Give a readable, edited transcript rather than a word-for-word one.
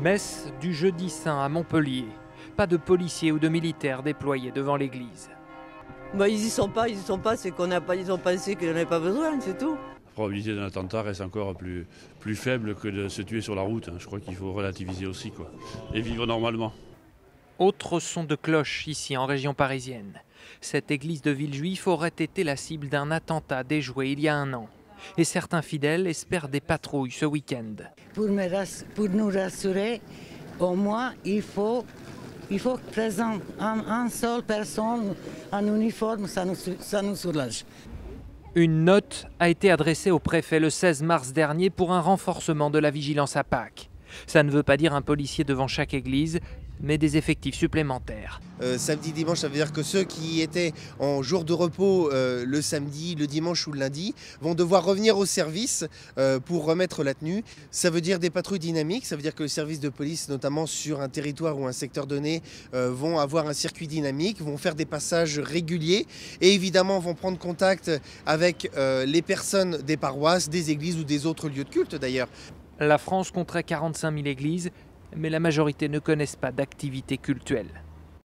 Messe du jeudi saint à Montpellier. Pas de policiers ou de militaires déployés devant l'église. Ils y sont pas, c'est ils ont pensé qu'il n'y en avait pas besoin, c'est tout. La probabilité d'un attentat reste encore plus faible que de se tuer sur la route. Je crois qu'il faut relativiser aussi, et vivre normalement. Autre son de cloche ici en région parisienne. Cette église de Villejuif aurait été la cible d'un attentat déjoué il y a un an. Et certains fidèles espèrent des patrouilles ce week-end. Pour nous rassurer, au moins il faut présenter une seule personne en uniforme, ça nous soulage. Une note a été adressée au préfet le 16 mars dernier pour un renforcement de la vigilance à Pâques. Ça ne veut pas dire un policier devant chaque église, mais des effectifs supplémentaires. Samedi, dimanche, ça veut dire que ceux qui étaient en jour de repos le samedi, le dimanche ou le lundi vont devoir revenir au service pour remettre la tenue. Ça veut dire des patrouilles dynamiques, ça veut dire que les services de police, notamment sur un territoire ou un secteur donné, vont avoir un circuit dynamique, vont faire des passages réguliers et évidemment vont prendre contact avec les personnes des paroisses, des églises ou des autres lieux de culte d'ailleurs. La France compterait 45 000 églises, mais la majorité ne connaissent pas d'activité cultuelle.